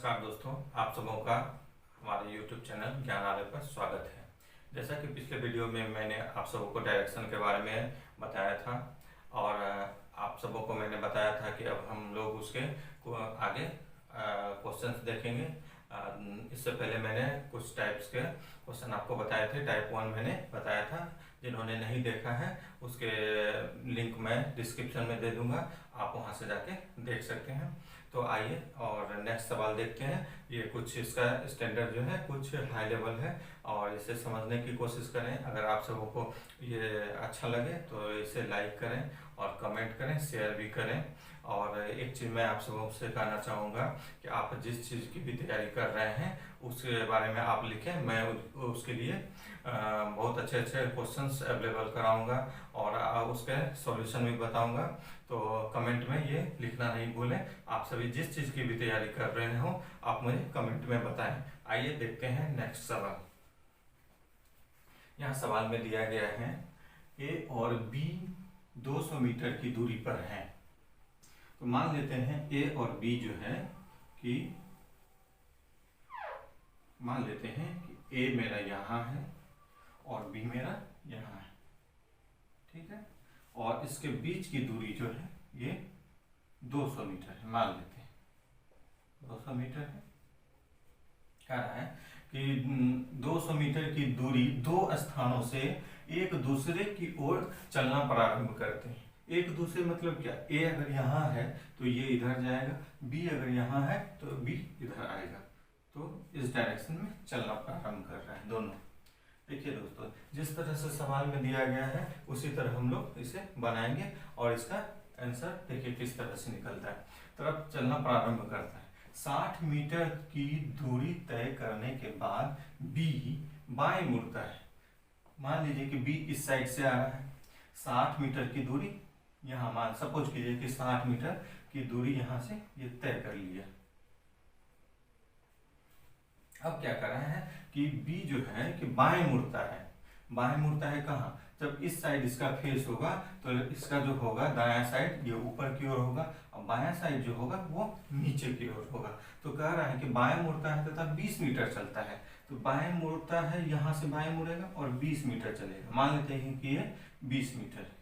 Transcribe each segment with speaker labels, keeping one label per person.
Speaker 1: नमस्कार दोस्तों, आप सबों का हमारे YouTube चैनल ज्ञानालय पर स्वागत है। जैसा कि पिछले वीडियो में मैंने आप सबों को डायरेक्शन के बारे में बताया था और आप सबों को मैंने बताया था कि अब हम लोग उसके आगे क्वेश्चंस देखेंगे। इससे पहले मैंने कुछ टाइप्स के क्वेश्चन आपको बताए थे। टाइप 1 मैंने बताया था, जिन्होंने नहीं देखा है उसके लिंक मैं डिस्क्रिप्शन में दे दूंगा, आप वहां से जाके देख सकते हैं। तो आइए और नेक्स्ट सवाल देखते हैं। ये कुछ इसका स्टैंडर्ड जो है कुछ हाई लेवल है और इसे समझने की कोशिश करें। अगर आप सबों को ये अच्छा लगे तो इसे लाइक करें और कमेंट करें, शेयर भी करें। और एक चीज़ मैं आप सबों से कहना चाहूँगा कि आप जिस चीज़ की भी तैयारी कर रहे हैं उसके बारे में आप लिखें। मैं उसके लिए बहुत अच्छे अच्छे क्वेश्चंस अवेलेबल कराऊंगा और उसके सॉल्यूशन भी बताऊंगा। तो कमेंट में ये लिखना नहीं भूलें। आप सभी जिस चीज़ की भी तैयारी कर रहे हो आप मुझे कमेंट में बताएं। आइए देखते हैं नेक्स्ट सवाल। यहाँ सवाल में दिया गया है ए और बी 200 मीटर की दूरी पर हैं। तो मान लेते हैं ए और बी जो है कि मान लेते हैं कि ए मेरा यहाँ है और बी मेरा यहाँ है, ठीक है। और इसके बीच की दूरी जो है ये 200 मीटर है, मान लेते हैं 200 मीटर है। कह रहा है कि 200 मीटर की दूरी दो स्थानों से एक दूसरे की ओर चलना प्रारंभ करते हैं। एक दूसरे मतलब क्या, ए अगर यहाँ है तो ये इधर जाएगा, बी अगर यहाँ है तो बी इधर आएगा। तो इस डायरेक्शन में चलना प्रारंभ कर रहा है दोनों। देखिए दोस्तों, जिस तरह से सवाल में दिया गया है उसी तरह हम लोग इसे बनाएंगे और इसका आंसर देखिए किस तरह से निकलता है। तरफ चलना प्रारंभ करता है। 60 मीटर की दूरी तय करने के बाद बी बाएं मुड़ता है। मान लीजिए कि बी इस साइड से आ रहा है। 60 मीटर की दूरी यहाँ मान सपोज कीजिए कि 60 मीटर की दूरी यहाँ से ये तय कर लिया। अब क्या कर रहे हैं कि बी जो है कि बाएं मुड़ता है। बाएं मुड़ता है कहाँ, जब इस साइड इसका फेस होगा तो इसका जो होगा दायां साइड ये ऊपर की ओर होगा और बायां साइड जो होगा वो नीचे की ओर होगा। तो कह रहा है कि बाएं मुड़ता है तथा 20 मीटर चलता है। तो बाएं मुड़ता है, यहाँ से बाएं मुड़ेगा और 20 मीटर चलेगा। मान लेते हैं कि ये 20 मीटर।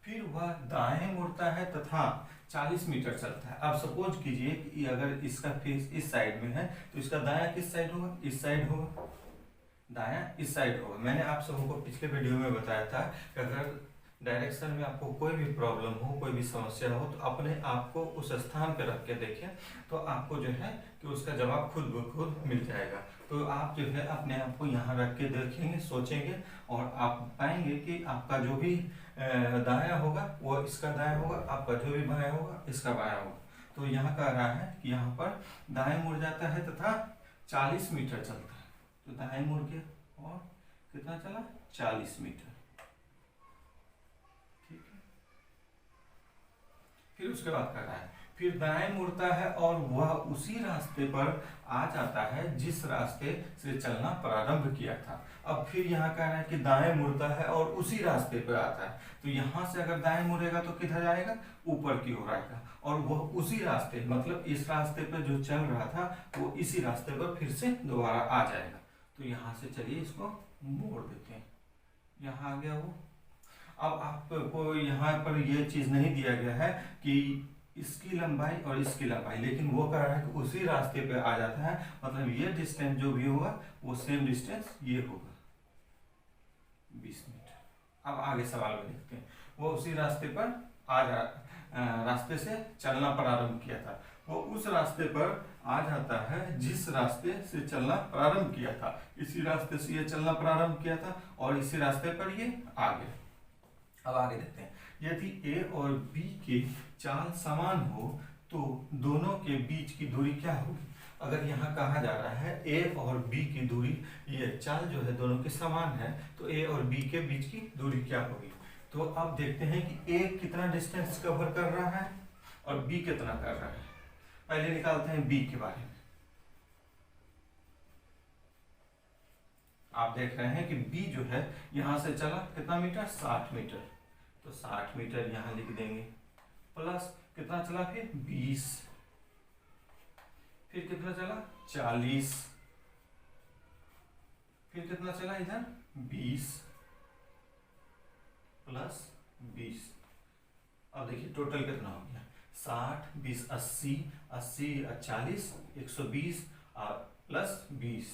Speaker 1: फिर वह दाएं मुड़ता है तथा 40 मीटर चलता है। अब सपोज कीजिए कि अगर इसका फेस इस साइड में है तो इसका दायां किस साइड होगा, इस साइड होगा। दायां इस साइड होगा। मैंने आप सबों को पिछले वीडियो में बताया था कि अगर डायरेक्शन में आपको कोई भी प्रॉब्लम हो, कोई भी समस्या हो तो अपने आप को उस स्थान पर रख के देखें तो आपको जो है कि उसका जवाब खुद ब खुद मिल जाएगा। तो आप जो है अपने आप को यहाँ रख के देखेंगे, सोचेंगे और आप पाएंगे कि आपका जो भी दायां होगा वो इसका दायां होगा, आपका जो भी बायां होगा इसका बायां होगा। तो यहाँ कह रहा है कि यहाँ पर दाएं मुड़ जाता है तथा 40 मीटर चलता है। तो दाएं मुड़ के और कितना चला, 40 मीटर, ठीक है। फिर उसके बाद कर रहा है फिर दाएं मुड़ता है और वह उसी रास्ते पर आ जाता है जिस रास्ते से चलना प्रारंभ किया था। अब फिर यहाँ कह रहा है कि दाएं मुड़ता है और उसी रास्ते पर आता है। तो यहाँ से अगर दाएं मुड़ेगा तो किधर आएगा, ऊपर की ओर आएगा। और वह उसी रास्ते मतलब इस रास्ते पर जो चल रहा था वो इसी रास्ते पर फिर से दोबारा आ जाएगा। तो यहाँ से चलिए इसको मोड़ देते हैं, यहाँ आ गया वो। अब आपको यहाँ पर ये चीज नहीं दिया गया है कि इसकी लंबाई और इसकी लंबाई, लेकिन वो कह रहा है कि उसी रास्ते पे आ जाता है। मतलब ये डिस्टेंस जो भी होगा वो सेम डिस्टेंस ये होगा 20 मीटर। अब आगे सवाल में देखते हैं। वो उसी रास्ते पर रास्ते से चलना प्रारंभ किया था। वो उस रास्ते पर आ जाता है जिस रास्ते से चलना प्रारंभ किया था। इसी रास्ते से ये चलना प्रारंभ किया था और इसी रास्ते पर ये आ गया। अब आगे देखते हैं। यदि ए और बी की चाल समान हो तो दोनों के बीच की दूरी क्या होगी। अगर यहाँ कहा जा रहा है ए और बी की दूरी, ये चाल जो है दोनों की समान है, तो ए और बी के बीच की दूरी क्या होगी। तो अब देखते हैं कि ए कितना डिस्टेंस कवर कर रहा है और बी कितना कर रहा है। पहले निकालते हैं बी के बारे में। आप देख रहे हैं कि बी जो है यहां से चला कितना मीटर, 60 मीटर। तो 60 मीटर यहाँ लिख देंगे प्लस कितना चला फिर 20, फिर कितना चला 40, फिर कितना चला इधर 20 प्लस 20। अब देखिए टोटल कितना हो गया 60 20 80 80 40 120 प्लस 20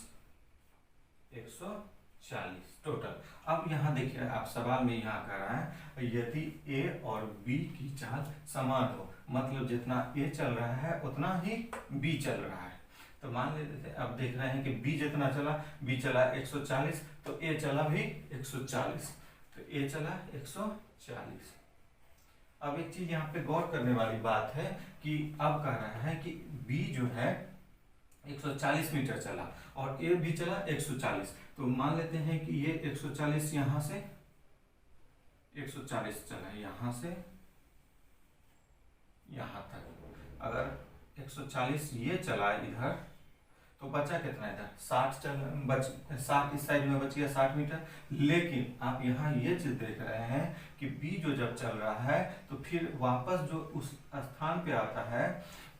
Speaker 1: 140 टोटल। अब यहाँ देखिए आप सवाल में यहाँ कह रहा है यदि ए और बी की चाल समान हो, मतलब जितना ए चल रहा है उतना ही बी चल रहा है। तो मान लेते थे, अब देख रहे हैं कि बी जितना चला, बी चला 140 तो ए चला भी 140, तो ए चला 140। अब एक चीज यहाँ पे गौर करने वाली बात है कि अब कह रहा है कि बी जो है 140 मीटर चला और ए भी चला 140, तो मान लेते हैं कि ये 140 यहाँ से 140 चला यहाँ से यहाँ तक। अगर 140 ये चला इधर तो बचा कितना इधर 60 चल 60 इस साइड में बच गया 60 मीटर। लेकिन आप यहाँ ये चीज देख रहे हैं कि बी जो जब चल रहा है तो फिर वापस जो उस स्थान पे आता है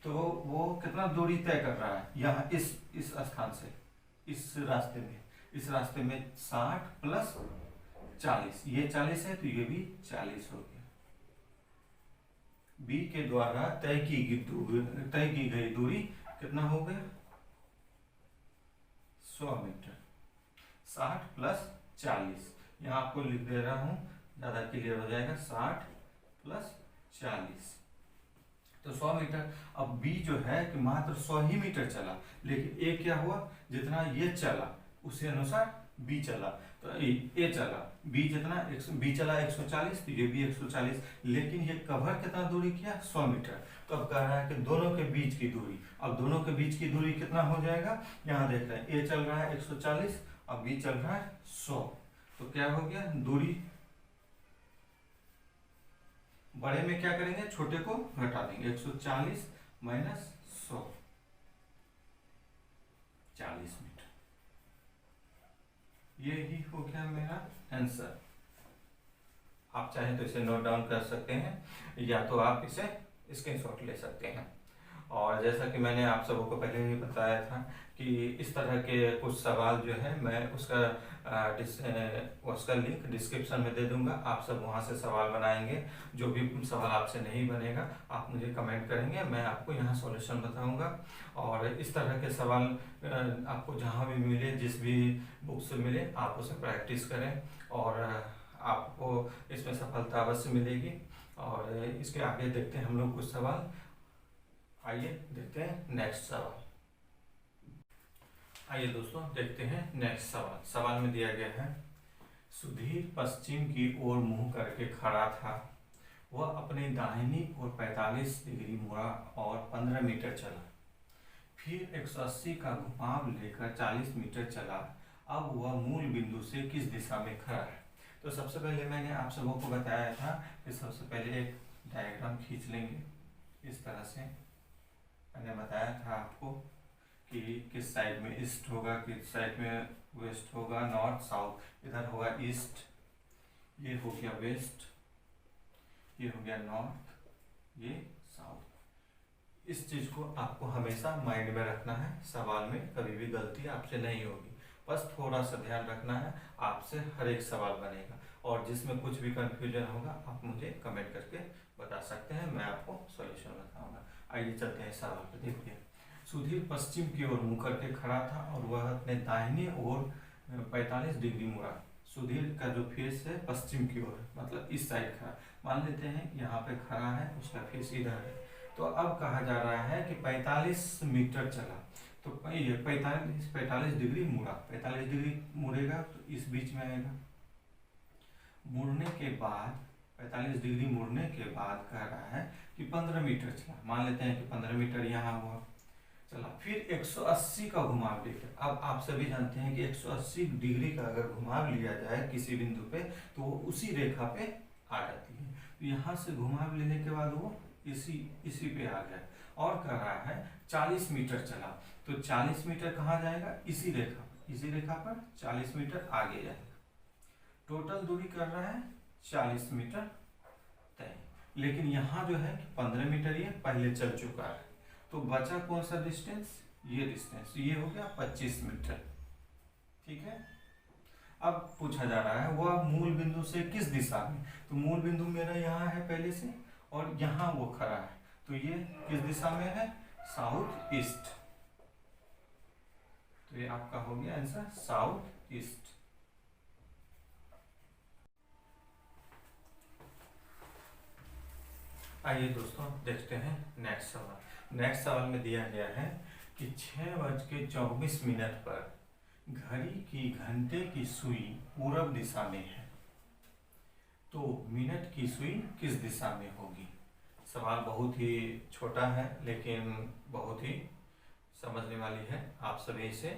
Speaker 1: तो वो कितना दूरी तय कर रहा है यहाँ इस स्थान से इस रास्ते में 60 प्लस 40, ये 40 है तो ये भी 40 हो गया। बी के द्वारा तय की गई दूरी कितना हो गया 100 मीटर। 60 प्लस 40 यहाँ आपको लिख दे रहा हूं ज्यादा क्लियर हो जाएगा। 60 प्लस 40 तो 100 मीटर। अब बी जो है कि मात्र 100 ही मीटर चला, लेकिन ए क्या हुआ जितना ये चला उसी अनुसार बी चला, तो ए चला बी जितना बी चला 140 तो ये भी 140, लेकिन ये कवर कितना दूरी किया 100 मीटर। तो अब कह रहा है कि दोनों के बीच की दूरी, अब दोनों के बीच की दूरी कितना हो जाएगा, यहाँ देख रहे हैं ए चल रहा है 140 और बी चल रहा है 100, तो क्या हो गया दूरी बड़े में क्या करेंगे छोटे को घटा देंगे 140 माइनस 100 40 मीटर। ये ही हो गया मेरा आंसर। आप चाहें तो इसे नोट डाउन कर सकते हैं या तो आप इसे स्क्रीनशॉट ले सकते हैं। और जैसा कि मैंने आप सबों को पहले ही बताया था कि इस तरह के कुछ सवाल जो है मैं उसका लिंक डिस्क्रिप्शन में दे दूंगा, आप सब वहां से सवाल बनाएंगे। जो भी सवाल आपसे नहीं बनेगा आप मुझे कमेंट करेंगे, मैं आपको यहाँ सॉल्यूशन बताऊंगा। और इस तरह के सवाल आपको जहाँ भी मिले, जिस भी बुक से मिले, आप उसे प्रैक्टिस करें और आपको इसमें सफलता अवश्य मिलेगी। और इसके आगे देखते हैं हम लोग कुछ सवाल। आइए देखते हैं नेक्स्ट सवाल। आइए दोस्तों देखते हैं नेक्स्ट सवाल। सवाल में दिया गया है सुधीर पश्चिम की ओर मुंह करके खड़ा था, वह अपनी दाहिनी ओर 45 डिग्री मुड़ा और 15 मीटर चला, फिर 180 का घुमाव लेकर 40 मीटर चला। अब वह मूल बिंदु से किस दिशा में खड़ा है। तो सबसे पहले मैंने आप सबों को बताया था कि सबसे पहले एक डायग्राम खींच लेंगे। इस तरह से मैंने बताया था आपको कि किस साइड में ईस्ट होगा, किस साइड में वेस्ट होगा, नॉर्थ साउथ, इधर होगा ईस्ट, ये हो गया वेस्ट, ये हो गया नॉर्थ, ये साउथ। इस चीज को आपको हमेशा माइंड में रखना है, सवाल में कभी भी गलती आपसे नहीं होगी। बस थोड़ा सा ध्यान रखना है, आपसे हर एक सवाल बनेगा और जिसमें कुछ भी कंफ्यूजन होगा आप मुझे कमेंट करके बता सकते हैं, मैं आपको सॉल्यूशन बताऊंगा। आइए चलते हैं सवाल पर। देखिए सुधीर पश्चिम की ओर मुंह करके खड़ा था और वह अपने दाहिने ओर 45 डिग्री मुड़ा। सुधीर का जो फेस है पश्चिम की ओर, मतलब इस साइड खड़ा। मान लेते हैं यहाँ पे खड़ा है, उसका फेस इधर है। तो अब कहा जा रहा है कि 45 मीटर चला, तो ये 45 डिग्री मुड़ा, 45 डिग्री मुड़ेगा तो इस बीच में आएगा। मुड़ने के बाद 45 डिग्री मुड़ने के बाद कह रहा है कि 15 मीटर चला। मान लेते हैं कि 15 मीटर यहाँ हुआ चला, फिर 180 का घुमाव लेकर। अब आप सभी जानते हैं कि 180 डिग्री का अगर घुमाव लिया जाए किसी बिंदु पे तो वो उसी रेखा पे आ जाती है। तो यहाँ से घुमाव लेने के बाद वो इसी पे आ गया और कह रहा है 40 मीटर चला, तो 40 मीटर कहाँ जाएगा, इसी रेखा पर 40 मीटर आगे जाएगा। टोटल दूरी कर रहा है 40 मीटर तय। लेकिन यहाँ जो है कि 15 मीटर ये पहले चल चुका है, तो बचा कौन सा डिस्टेंस, ये डिस्टेंस, ये हो गया 25 मीटर। ठीक है। अब पूछा जा रहा है वह मूल बिंदु से किस दिशा में, तो मूल बिंदु मेरा यहाँ है पहले से, और यहाँ वो खड़ा है, तो ये किस दिशा में है, साउथ ईस्ट। तो ये आपका हो गया आंसर साउथ ईस्ट। आइए दोस्तों देखते हैं नेक्स्ट सवाल। नेक्स्ट सवाल में दिया गया है कि 6:24 पर घड़ी की घंटे की सुई पूरब दिशा में है, तो मिनट की सुई किस दिशा में होगी। सवाल बहुत ही छोटा है लेकिन बहुत ही समझने वाली है, आप सभी इसे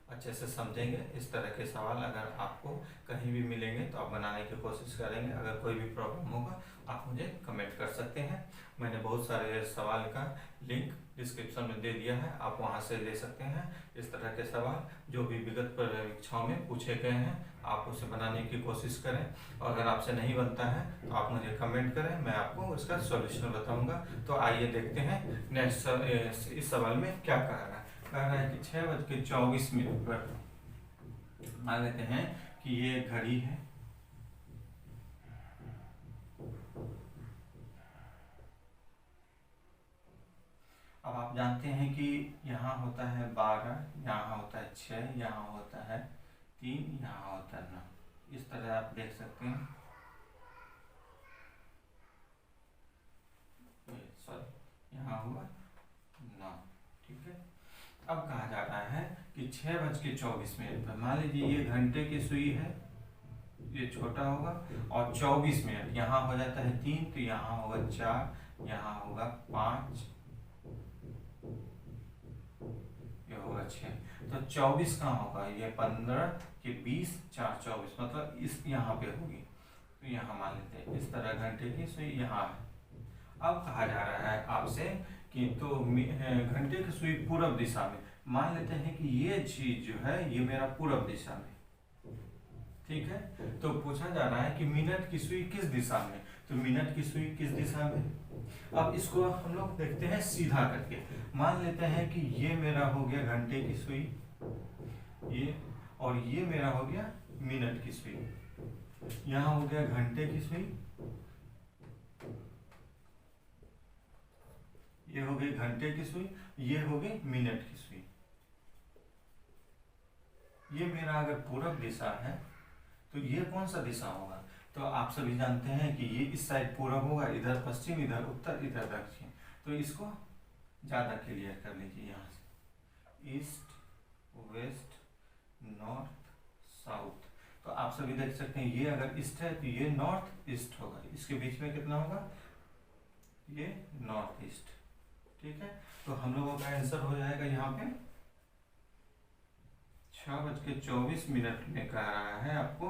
Speaker 1: अच्छे से समझेंगे। इस तरह के सवाल अगर आपको कहीं भी मिलेंगे तो आप बनाने की कोशिश करेंगे। अगर कोई भी प्रॉब्लम होगा आप मुझे कमेंट कर सकते हैं। मैंने बहुत सारे सवाल का लिंक डिस्क्रिप्शन में दे दिया है, आप वहां से ले सकते हैं। इस तरह के सवाल जो भी विगत परीक्षाओं में पूछे गए हैं आप उसे बनाने की कोशिश करें, और अगर आपसे नहीं बनता है तो आप मुझे कमेंट करें, मैं आपको उसका सॉल्यूशन बताऊंगा। तो आइए देखते हैं नेक्स्ट इस सवाल में क्या कह रहा है। कह रहा है कि 6:24 पर मान लेते हैं कि ये घड़ी है, अब आप जानते हैं कि यहाँ होता है 12, यहाँ होता है 6, यहाँ होता है 3, यहाँ होता है 9, इस तरह आप देख सकते हैं। सॉरी, यहाँ हुआ 9। ठीक है। अब कहा जा रहा है कि 6:24 पर मान लीजिए ये घंटे की सुई है, ये छोटा होगा, और 24 मिनट यहाँ हो जाता है 3, तो यहाँ होगा 4, यहाँ होगा 5, ये होगा 6, तो 24 कहाँ होगा, ये 15 के 20, 4 24, मतलब इस यहाँ पे होगी, तो यहाँ मान लेते हैं इस तरह घंटे की सुई यहाँ है। अब कहा जा रहा है आपसे कि तो घंटे की सुई पूरब दिशा में, मान लेते हैं कि ये चीज जो है ये मेरा पूरब दिशा में, ठीक है। तो पूछा जा रहा है कि मिनट की सुई किस दिशा में, तो मिनट की सुई किस दिशा में। अब इसको हम लोग देखते हैं सीधा करके, मान लेते हैं कि ये मेरा हो गया घंटे की सुई, ये, और ये मेरा हो गया मिनट की सुई, यहाँ हो गया घंटे की सुई, ये हो गई घंटे की सुई, ये हो गई मिनट की सुई। ये मेरा अगर पूरब दिशा है तो ये कौन सा दिशा होगा, तो आप सभी जानते हैं कि ये इस साइड पूरब होगा, इधर पश्चिम, इधर उत्तर, इधर दक्षिण। तो इसको ज्यादा क्लियर कर लीजिए, यहाँ से ईस्ट, वेस्ट, नॉर्थ, साउथ। तो आप सभी देख सकते हैं ये अगर ईस्ट है तो ये नॉर्थ ईस्ट होगा, इसके बीच में कितना होगा, ये नॉर्थ ईस्ट। ठीक है। तो हम लोगों का आंसर हो जाएगा यहाँ पे 6:24 में कह रहा है आपको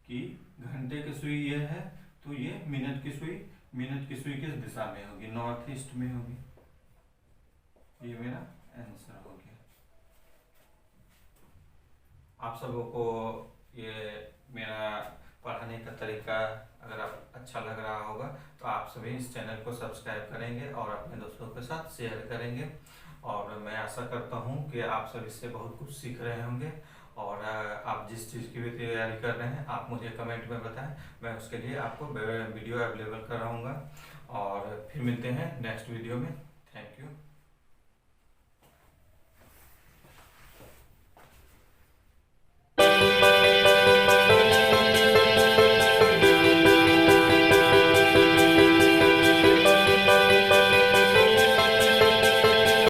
Speaker 1: कि घंटे की सुई ये है, तो ये मिनट की सुई किस दिशा में होगी, नॉर्थ ईस्ट में होगी। ये मेरा आंसर हो गया। आप सबों को ये मेरा पढ़ाने का तरीका अगर आप अच्छा लग रहा होगा तो आप सभी इस चैनल को सब्सक्राइब करेंगे और अपने दोस्तों के साथ शेयर करेंगे, और मैं आशा करता हूँ कि आप सब इससे बहुत कुछ सीख रहे होंगे, और आप जिस चीज़ की भी तैयारी कर रहे हैं आप मुझे कमेंट में बताएं, मैं उसके लिए आपको वीडियो अवेलेबल कराऊंगा। और फिर मिलते हैं नेक्स्ट वीडियो में। Thank you.